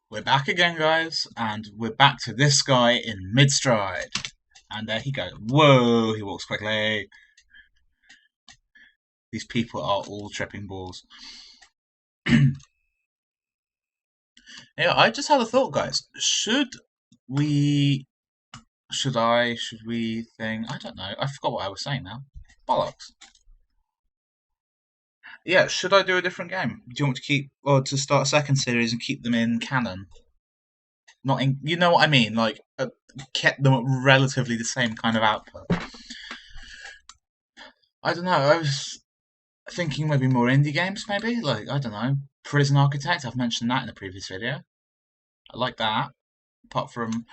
We're back again, guys, and we're back to this guy in mid-stride. And there he goes. Whoa, he walks quickly. These people are all tripping balls. Yeah, I just had a thought, guys. We, should we think, I don't know, I forgot what I was saying now. Bollocks. Yeah, should I do a different game? Do you want to keep, or to start a second series and keep them in canon? Not in, you know what I mean? Like, kept them at relatively the same kind of output. I don't know, I was thinking maybe more indie games, maybe? Like, I don't know, Prison Architect, I've mentioned that in a previous video. I like that, apart from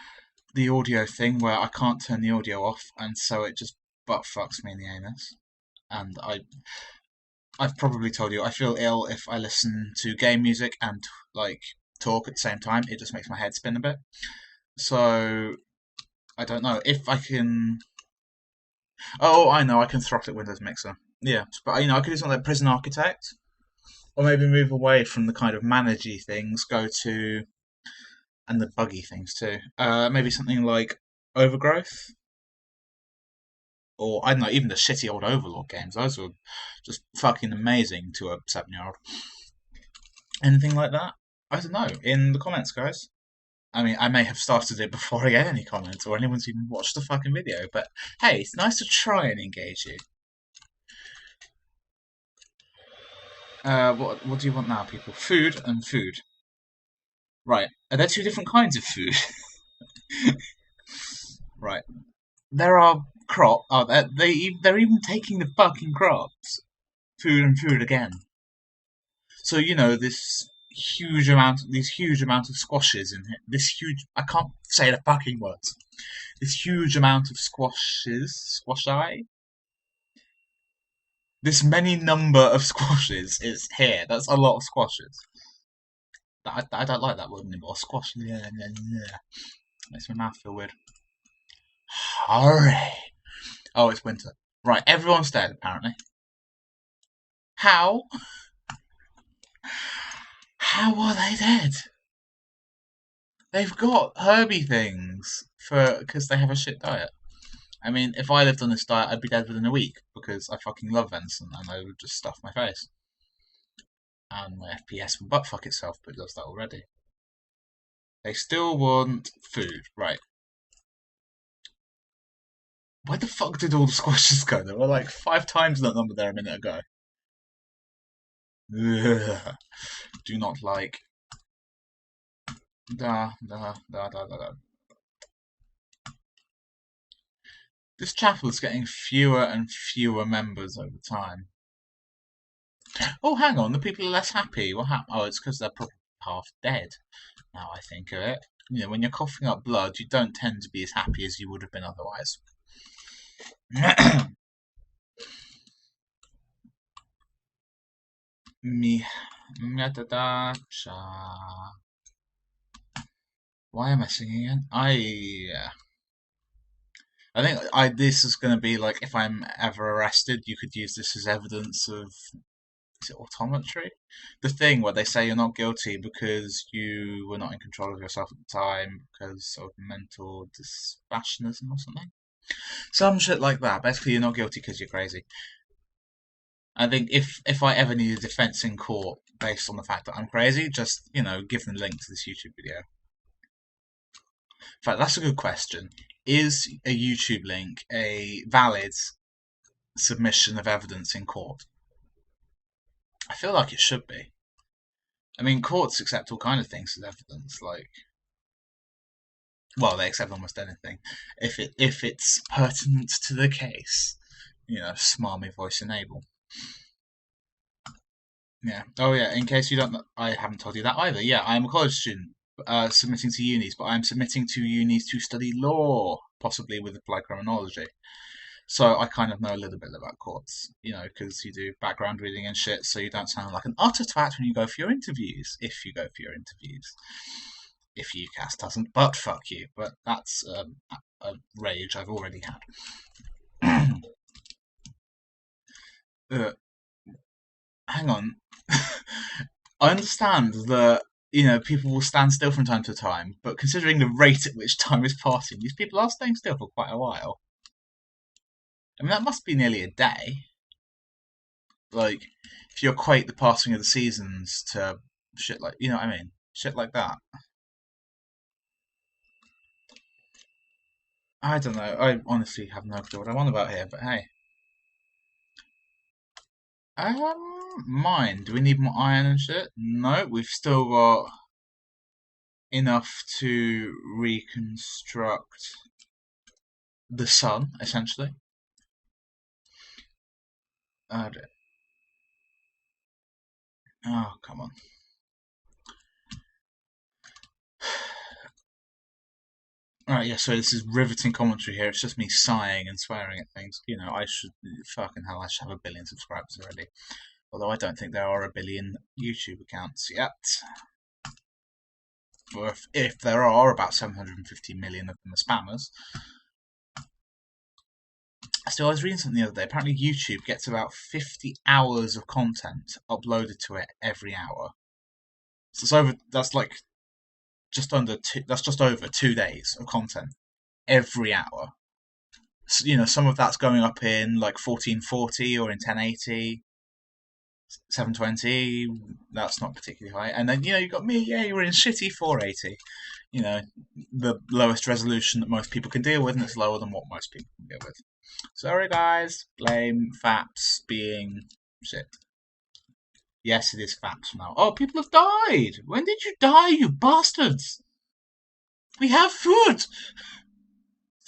the audio thing where I can't turn the audio off, and so it just butt fucks me in the anus. And I've probably told you, I feel ill if I listen to game music and, like, talk at the same time. It just makes my head spin a bit. So, I don't know, if I can... Oh, I know, I can throttle it Windows Mixer. Yeah, but, I could do something like Prison Architect, or maybe move away from the kind of managey things, go to, and the buggy things too. Maybe something like Overgrowth, or I don't know, even the shitty old Overlord games. Those were just fucking amazing to a 7-year-old. Anything like that? I don't know. In the comments, guys. I mean, I may have started it before I get any comments, or anyone's even watched the fucking video, but hey, it's nice to try and engage you. What do you want now, people? Food and food. Right. Are there two different kinds of food? Right. There are crop. Oh, they're even taking the fucking crops. Food and food again. So these huge amount of squashes in here. This huge. I can't say the fucking words. This huge amount of squashi. This many number of squashes is here. That's a lot of squashes. I don't like that word anymore. Squash. Yeah, yeah, yeah. Makes my mouth feel weird. Hurry! Oh, it's winter. Right, everyone's dead apparently. How? How are they dead? They've got herby things because they have a shit diet. I mean, if I lived on this diet, I'd be dead within a week because I fucking love venison and I would just stuff my face. And my FPS would butt fuck itself, but it does that already. They still want food, right? Where the fuck did all the squashes go? There were like 5 times that number there a minute ago. Ugh. Do not like. Da da da da da da. This chapel is getting fewer and fewer members over time. Oh, hang on, the people are less happy. What happened? Oh, it's because they're probably half dead. Now I think of it. When you're coughing up blood, you don't tend to be as happy as you would have been otherwise. Me. Why am I singing again? I think this is going to be like if I'm ever arrested, you could use this as evidence of, is it autometry? The thing where they say you're not guilty because you were not in control of yourself at the time because of mental dispassionism or something. Some shit like that. Basically, you're not guilty because you're crazy. I think if I ever need a defense in court based on the fact that I'm crazy, just give them a link to this YouTube video. In fact, that's a good question. Is a YouTube link a valid submission of evidence in court? I feel like it should be. I mean, courts accept all kind of things as evidence. Well, they accept almost anything if it's pertinent to the case. Smarmy voice enable. Yeah. Oh yeah. In case you don't know, I haven't told you that either. Yeah, I am a college student submitting to unis, but I'm submitting to unis to study law, possibly with applied criminology. So I kind of know a little bit about courts, because you do background reading and shit, so you don't sound like an utter twat when you go for your interviews, if you go for your interviews. If UCAS doesn't, but fuck you. But that's a rage I've already had. Hang on. I understand that people will stand still from time to time, but considering the rate at which time is passing, these people are staying still for quite a while. I mean, that must be nearly a day. Like, if you equate the passing of the seasons to shit like, you know what I mean? Shit like that. I don't know. I honestly have no clue what I'm on about here, but hey. Mine. Do we need more iron and shit? No, we've still got enough to reconstruct the sun, essentially. Oh, oh come on. Alright, yeah, so this is riveting commentary here. It's just me sighing and swearing at things. I should, fucking hell, I should have 1 billion subscribers already. Although I don't think there are 1 billion YouTube accounts yet. Or if there are, about 750 million of them are spammers. So I was reading something the other day. Apparently YouTube gets about 50 hours of content uploaded to it every hour. So that's like just over 2 days of content every hour. So, some of that's going up in like 1440 or in 1080, 720. That's not particularly high. And then you got me. Yeah, you're in shitty 480. The lowest resolution that most people can deal with, and it's lower than what most people can deal with. Sorry, guys. Blame Faps being shit. Yes, it is Faps now. Oh, people have died. When did you die, you bastards? We have food.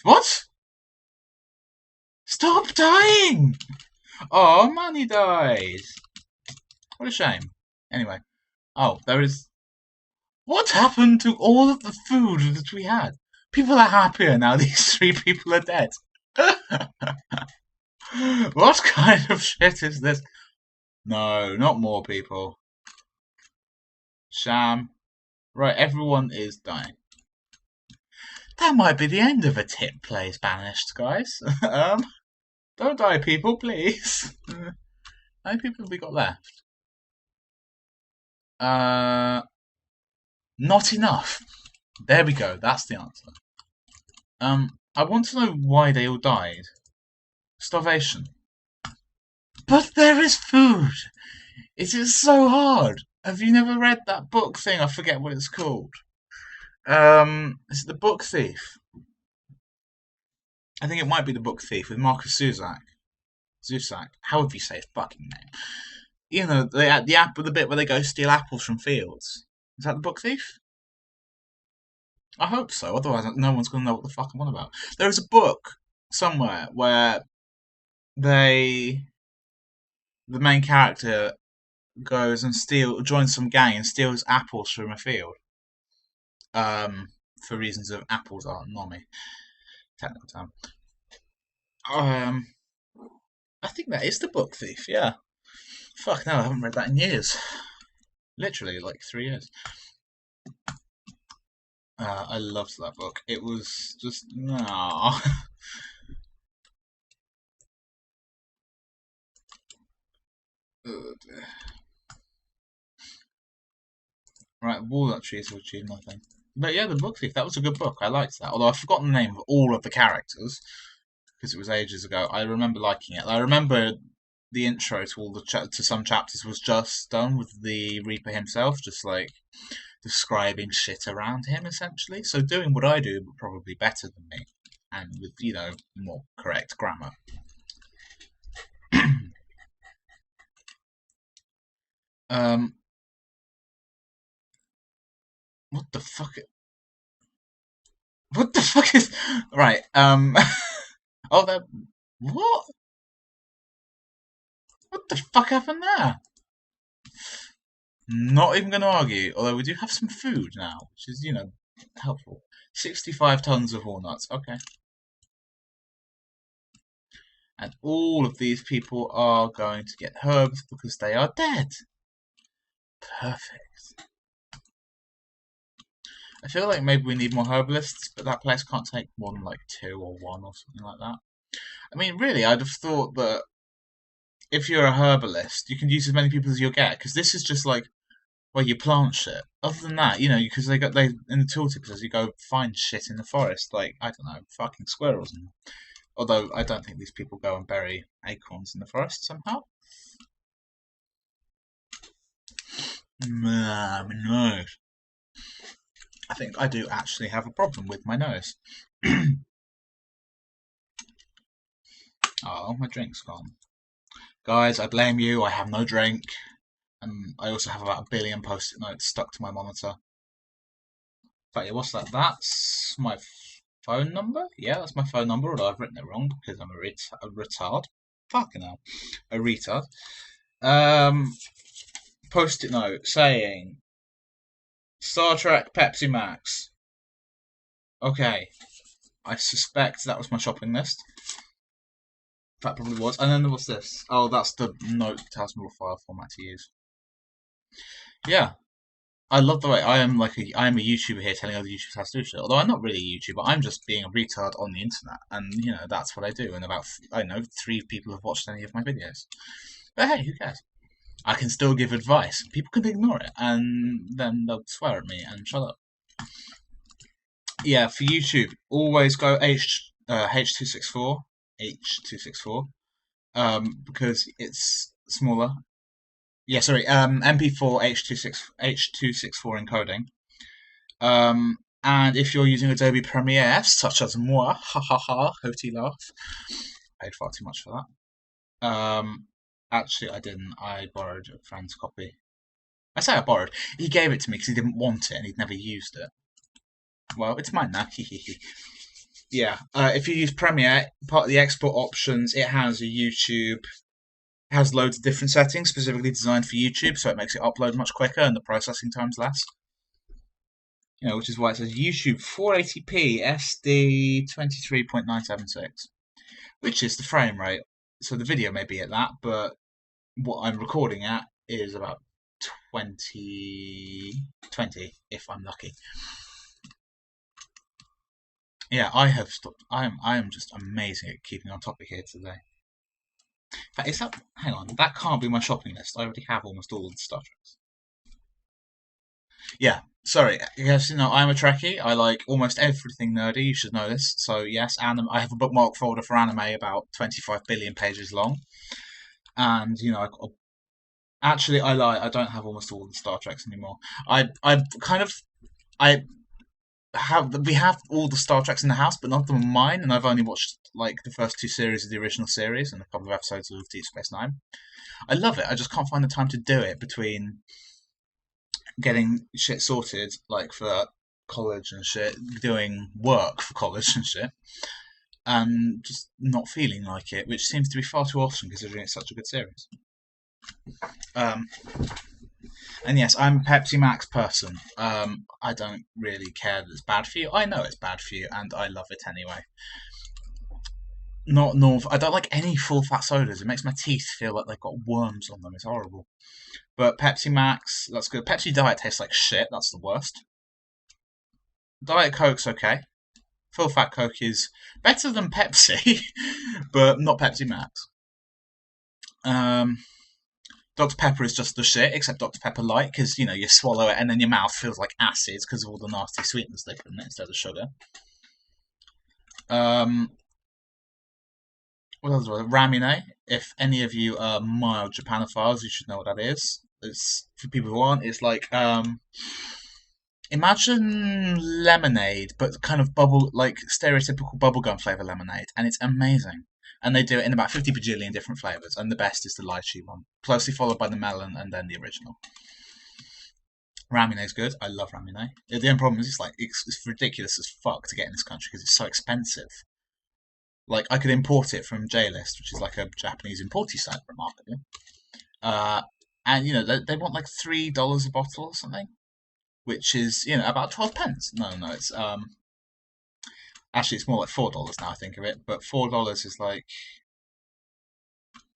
What? Stop dying! Oh, Manny dies. What a shame. Anyway. Oh, there is... What happened to all of the food that we had? People are happier now these 3 people are dead. What kind of shit is this? No, not more people. Sham. Right, everyone is dying. That might be the end of a tip plays Banished, guys. Don't die, people, please. How many people have we got left? Not enough. There we go. That's the answer. I want to know why they all died. Starvation. But there is food. It is so hard. Have you never read that book thing? I forget what it's called. Is it The Book Thief? I think it might be The Book Thief with Marcus Zusak. However you say his fucking name. The bit where they go steal apples from fields. Is that The Book Thief? I hope so, otherwise no one's going to know what the fuck I'm on about. There is a book somewhere where the main character goes and joins some gang and steals apples from a field. For reasons of apples are nommy. Technical term. I think that is The Book Thief, yeah. Fuck no, I haven't read that in years. Literally, like 3 years. I loved that book. It was just... Nah. Right, walnut trees will achieve nothing. But yeah, The Book Thief, that was a good book. I liked that. Although I've forgotten the name of all of the characters, because it was ages ago. I remember liking it. I remember the intro to to some chapters was just done with the Reaper himself, just like describing shit around him, essentially. So doing what I do, but probably better than me, and with more correct grammar. What the fuck? What the fuck is right? Oh, that what? What the fuck happened there? Not even going to argue. Although we do have some food now, which is helpful. 65 tons of walnuts. Okay. And all of these people are going to get herbs because they are dead. Perfect. I feel like maybe we need more herbalists, but that place can't take more than like 2 or 1 or something like that. I mean, really, I'd have thought that if you're a herbalist, you can use as many people as you'll get, because this is just like where you plant shit. Other than that, because they in the tooltip says you go find shit in the forest, like I don't know, fucking squirrels. Although I don't think these people go and bury acorns in the forest somehow. My nose. I think I do actually have a problem with my nose. Oh, my drink's gone. Guys, I blame you. I have no drink. And I also have about 1 billion post-it notes stuck to my monitor. But yeah, what's that? That's my phone number? Yeah, that's my phone number, although I've written it wrong because I'm a retard. Fucking hell. A retard. Post-it note saying Star Trek Pepsi Max. Okay. I suspect that was my shopping list. That probably was. And then there was this. Oh, that's the note that tells me what file format to use. Yeah. I love the way I am I am a YouTuber here telling other YouTubers how to do shit. Although I'm not really a YouTuber, I'm just being a retard on the internet, and that's what I do. And about I don't know 3 people have watched any of my videos. But hey, who cares? I can still give advice. People can ignore it, and then they'll swear at me and shut up. Yeah, for YouTube, always go H264, because it's smaller. Yeah, sorry, MP4 H264 encoding. And if you're using Adobe Premiere, such as moi, ha ha ha, hooty laugh, paid far too much for that. Actually, I didn't. I borrowed a friend's copy. I say I borrowed. He gave it to me because he didn't want it and he'd never used it. Well, it's mine now. Yeah. If you use Premiere, part of the export options, it has a YouTube. It has loads of different settings specifically designed for YouTube, so it makes it upload much quicker and the processing time's less. Which is why it says YouTube 480p SD 23.976, which is the frame rate. So the video may be at that, but what I'm recording at is about 20, if I'm lucky. Yeah, I have stopped. I am just amazing at keeping on topic here today. In fact, hang on, that can't be my shopping list. I already have almost all of the Star Treks. Yeah, sorry. Yes, I'm a Trekkie. I like almost everything nerdy. You should know this. So yes, I have a bookmark folder for anime about 25 billion pages long, and actually I lie. I don't have almost all the Star Treks anymore. We have all the Star Treks in the house, but none of them are mine, and I've only watched like the first 2 series of the original series and a couple of episodes of Deep Space Nine. I love it. I just can't find the time to do it between getting shit sorted, like for college and shit, doing work for college and shit, and just not feeling like it, which seems to be far too often considering it's such a good series. And yes, I'm a Pepsi Max person. I don't really care that it's bad for you. I know it's bad for you, and I love it anyway. I don't like any full fat sodas. It makes my teeth feel like they've got worms on them. It's horrible. But Pepsi Max, that's good. Pepsi Diet tastes like shit. That's the worst. Diet Coke's okay. Full fat Coke is better than Pepsi, but not Pepsi Max. Dr. Pepper is just the shit, except Dr. Pepper Light, because you swallow it and then your mouth feels like acid because of all the nasty sweetness they put in it instead of sugar. What else was it? Ramune. If any of you are mild Japanophiles, you should know what that is. It's for people who aren't. It's like imagine lemonade, but kind of like stereotypical bubblegum flavor lemonade, and it's amazing. And they do it in about 50 bajillion different flavors, and the best is the lychee one, closely followed by the melon, and then the original. Ramune's good. I love Ramune. The only problem is it's ridiculous as fuck to get in this country because it's so expensive. Like I could import it from JList, which is like a Japanese importy site, remarkably. And they want like $3 a bottle or something, which is about 12 pence. No, it's actually it's more like $4 now I think of it, but $4 is like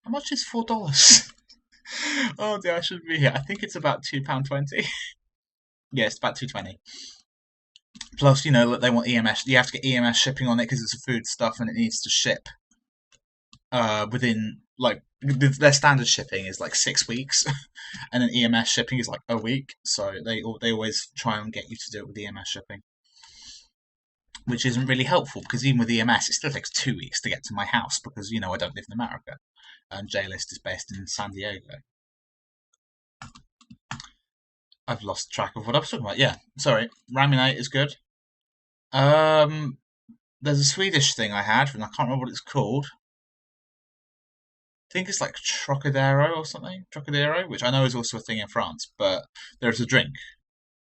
how much is $4? Oh dear, I shouldn't be here. I think it's about £2.20. Yeah, it's about $2.20. Plus, they want EMS. You have to get EMS shipping on it because it's a food stuff and it needs to ship within like their standard shipping is like 6 weeks, and then EMS shipping is like a week. So they always try and get you to do it with EMS shipping, which isn't really helpful because even with EMS, it still takes 2 weeks to get to my house because I don't live in America, and J-List is based in San Diego. I've lost track of what I was talking about. Yeah, sorry. Raminate is good. Um, there's a Swedish thing I had, and I can't remember what it's called. I think it's like Trocadero or something. Trocadero, which I know is also a thing in France, but there's a drink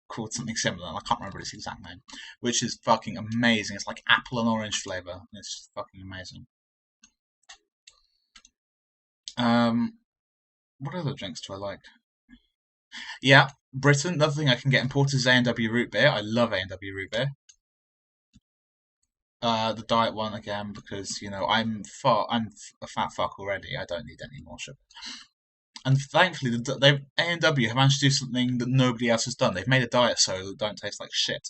called something similar, and I can't remember its exact name, which is fucking amazing. It's like apple and orange flavour. It's fucking amazing. What other drinks do I like? Yeah, Britain. Another thing I can get imported is A&W root beer. I love A&W root beer. The diet one again because I'm a fat fuck already. I don't need any more sugar. And thankfully, A&W have managed to do something that nobody else has done. They've made a diet soda that don't taste like shit.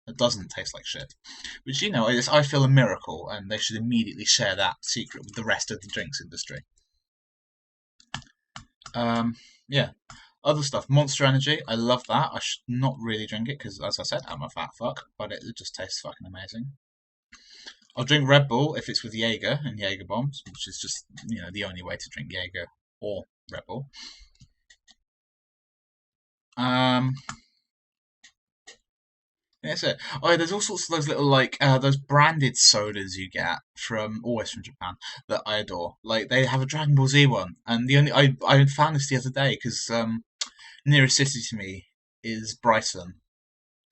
It doesn't taste like shit, which I feel a miracle, and they should immediately share that secret with the rest of the drinks industry. Yeah. Other stuff, Monster Energy. I love that. I should not really drink it because, as I said, I'm a fat fuck, but it just tastes fucking amazing. I'll drink Red Bull if it's with Jaeger and Jaeger bombs, which is just the only way to drink Jaeger or Red Bull. That's it. Oh, there's all sorts of those little those branded sodas you get always from Japan that I adore. Like they have a Dragon Ball Z one, and I found this the other day because nearest city to me is Brighton,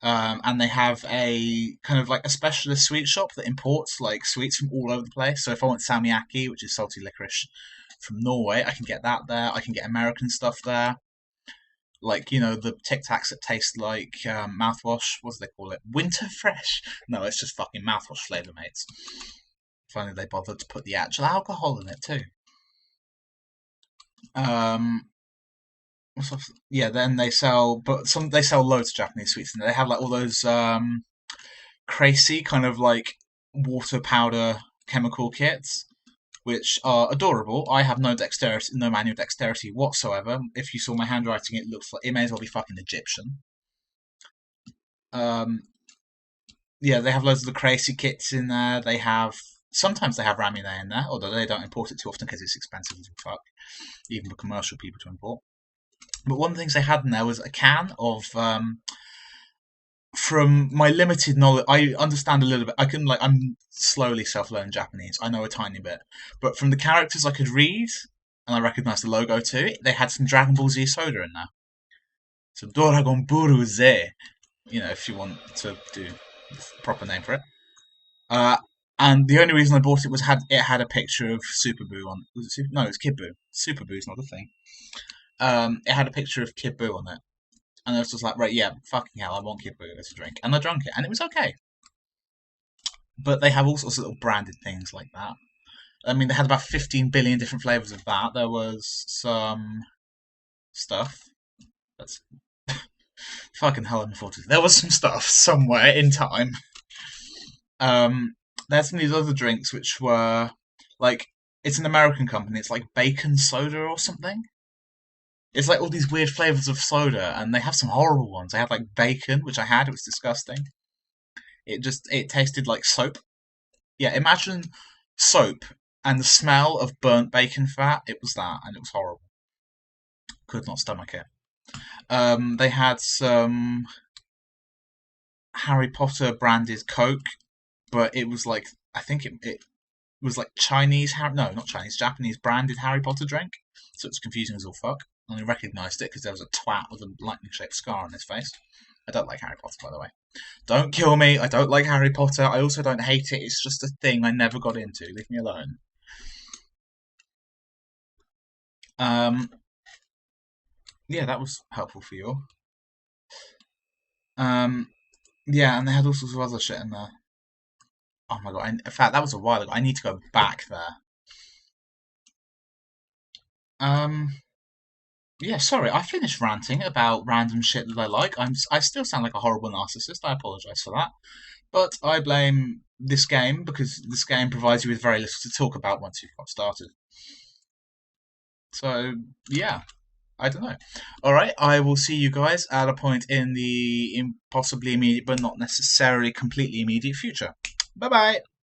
and they have a kind of like a specialist sweet shop that imports like sweets from all over the place. So if I want salmiakki, which is salty licorice from Norway, I can get that there. I can get American stuff there. Like the Tic Tacs that taste like mouthwash. What do they call it? Winter Fresh? No, it's just fucking mouthwash flavour, mates. Finally, they bothered to put the actual alcohol in it too. Yeah, then they sell, they sell loads of Japanese sweets, and they have like all those crazy kind of like water powder chemical kits, which are adorable. I have no dexterity, no manual dexterity whatsoever. If you saw my handwriting, it looks like it may as well be fucking Egyptian. Yeah, they have loads of the crazy kits in there. Sometimes they have ramune in there, although they don't import it too often because it's expensive as fuck, even for commercial people to import. But one of the things they had in there was a can of from my limited knowledge, I understand a little bit. I'm slowly self-learning Japanese. I know a tiny bit, but from the characters I could read, and I recognise the logo too, they had some Dragon Ball Z soda in there. So Dragon Ball Z, if you want to do the proper name for it. And the only reason I bought it was it had a picture of Super Buu on. Was it Super? No, it's Kid Buu. Super Buu's not a thing. It had a picture of Kid Buu on it. And I was just like, right, yeah, fucking hell, I want Kid Buu as a drink. And I drank it, and it was okay. But they have all sorts of little branded things like that. I mean, they had about 15 billion different flavours of that. There was some stuff. That's fucking hell, I'm 40. There was some stuff somewhere in time. There's some of these other drinks which were like, it's an American company. It's like bacon soda or something. It's like all these weird flavors of soda, and they have some horrible ones. They had like bacon, which I had. It was disgusting. It tasted like soap. Yeah, imagine soap and the smell of burnt bacon fat. It was that, and it was horrible. Could not stomach it. They had some Harry Potter branded Coke, but it was like I think it was like Chinese no, not Chinese, Japanese branded Harry Potter drink. So it's confusing as all fuck. I only recognised it because there was a twat with a lightning-shaped scar on his face. I don't like Harry Potter, by the way. Don't kill me. I don't like Harry Potter. I also don't hate it. It's just a thing I never got into. Leave me alone. Yeah, that was helpful for you. Yeah, and they had all sorts of other shit in there. Oh my god! In fact, that was a while ago. I need to go back there. Yeah, sorry, I finished ranting about random shit that I like. I still sound like a horrible narcissist. I apologise for that. But I blame this game because this game provides you with very little to talk about once you've got started. So yeah, I don't know. All right, I will see you guys at a point in the possibly immediate, but not necessarily completely immediate future. Bye bye.